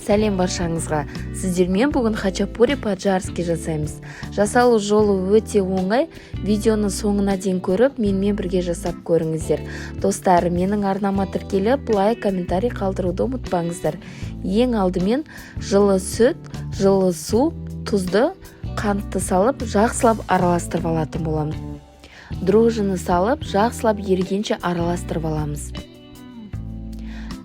Сәлем баршаңызға. Сіздермен бүгін хачапури по-аджарски жасаймыз. Жасалу жолы өте оңай. Видеоны соңына дейін көріп, менімен бірге жасап көріңіздер. Достар, менің арнама тіркеліп, лайк, комментарий қалдыруды ұмытпаңыздар. Ең алдымен жылы сүт, жылы су, тұзды, қантты салып, жақсылап араластырып алатын боламыз. Дрожжыны салып, жақсылап ерігенше араластырып аламыз.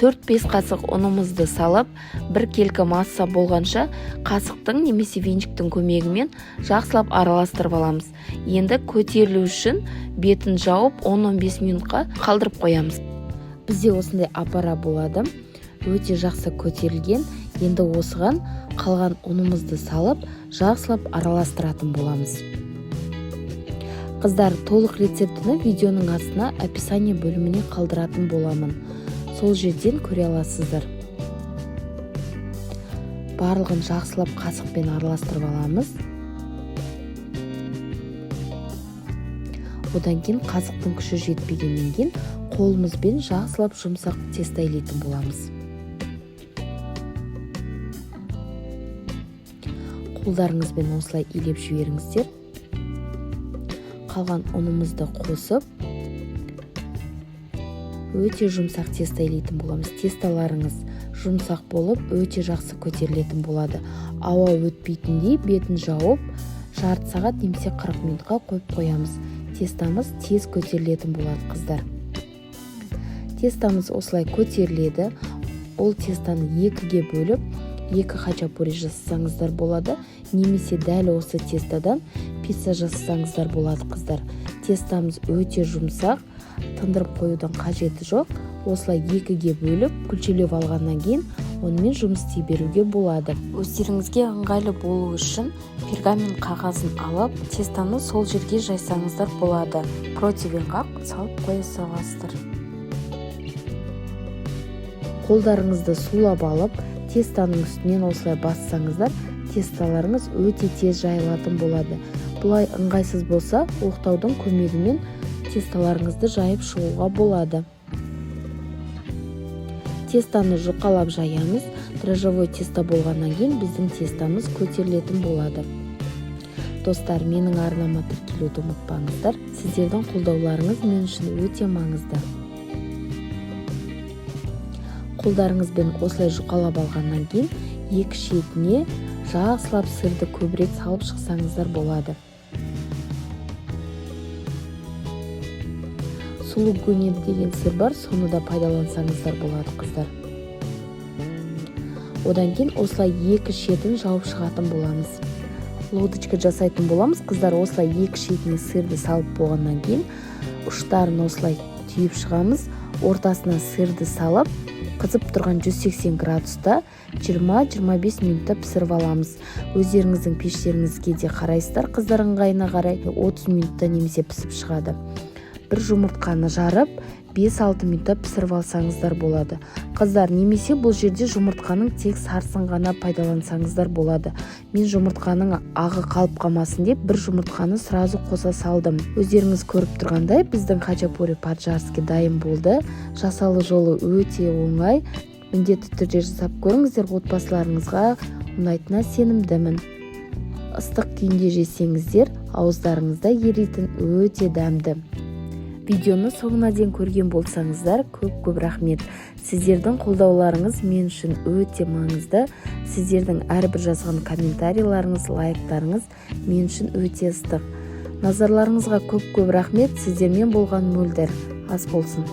4-5 қасық ұнымызды салып, бір келкі масса болғанша қасықтың немесе венчиктің көмегімен жақсылап араластырып аламыз. Енді көтерілу үшін бетін жауып 10-15 минутқа қалдырып қоямыз. Бізде осындай аппара болады. Өте жақсы көтерілген. Енді осыған қалған ұнымызды салып, жақсылап араластыратын боламыз. Қыздар, толық рецептіні видеоның астына описание бөліміне қалдыратын боламын. Сол жерден көре аласыздар. Барлығын жақсылап қасықпен араластырып аламыз. Одан кейін қасықтың күші жетпегеннен кейін қолымызбен жақсылап жұмсақ тесто илейтін боламыз. Қолдарыңызбен осылай илеп жіберіңіздер. Қалған ұнымызды қосып, өте жұмсақ тесто илейтін боламыз. Тесталарыңыз жұмсақ болып, өте жақсы көтерілетін болады. Ауа өтпейтіндей бетін жауып, жарты сағат немесе 40 минутқа қойып қоямыз. Тестамыз тез көтерілетін болады, қыздар. Тестамыз осылай көтеріледі. Ол тестаны екіге бөліп, 2 хачапури жасасаңыздар болады, немесе дәл осы тестадан пицца жасасаңыздар болады, қыздар. Тестамыз өте жұмсақ, тындырып қоюдан қажеті жоқ. Осылай екіге бөліп, күлшелеп алғаннан кейін онымен жұмыс істей беруге болады. Өздеріңізге ыңғайлы болу үшін пергамент қағазын алып, тестаны сол жерге жайсаңыздар болады. Противеньға салып қоя саласыздар. Қолдарыңызды сулап алып, тестоның үстінен осылай бассаңыздар, тесталарыңыз өте тез жайылатын болады. Бұлай ыңғайсыз болса, оқтаудың көмегімен тесталарыңызды жайып шығуға болады. Тестаны жұқалап жаямыз. Дрожжевой тесто болғаннан кейін біздің тестамыз көтерілетін болады. Достар, менің арнама тіркелуді ұмытпаңыздар. Сіздердің қолдауларыңыз мен үшін өте маңызды. Қолдарыңызбен осылай жұқалап алғаннан кейін екі шетіне жақсылап сырды көбірек салып шықсаңыздар болады. Сұлу гунеды деген сыр бар, соны да пайдалансаңыздар болады, қыздар. Одан кейін осылай екі шетін жауып шығатын боламыз. Лодочка жасайтын боламыз, қыздар. Осылай екі шетіне сырды салып болғаннан кейін ұштарын осылай түйіп шығамыз. Ортасына сырды салып, қызып тұрған 180 градуста 20-25 минутта пісіріп аламыз. Өздеріңіздің пештеріңізге де қарайсыздар, қыздар, ыңғайына қарай 30 минутта немесе пісіп шығады. Бір жұмыртқаны жарып, 5-6 минутта пісіріп алсаңыздар болады. Қыздар, немесе бұл жерде жұмыртқаның тек сарысын ғана пайдалансаңыздар болады. Мен жұмыртқаның ағы қалып қалмасын деп, бір жұмыртқаны сразу қоса салдым. Өздеріңіз көріп тұрғандай, біздің хачапури по-аджарски дайын болды. Жасалу жолы өте оңай. Міндетті түрде жасап көріңіздер, отбасыларыңызға ұнайтынына сенімдімін. Ыстық күйінде жесеңіздер, ауыздарыңызда еритін өте дәмді. Видеоны соңына дейін көрген болсаңыздар, көп рахмет. Сіздердің қолдауларыңыз мен үшін өте маңызды. Сіздердің әрбір жазған комментарийларыңыз, лайктарыңыз мен үшін өте ыстық. Назарларыңызға көп рахмет. Сіздермен болған мөлдір ас болсын.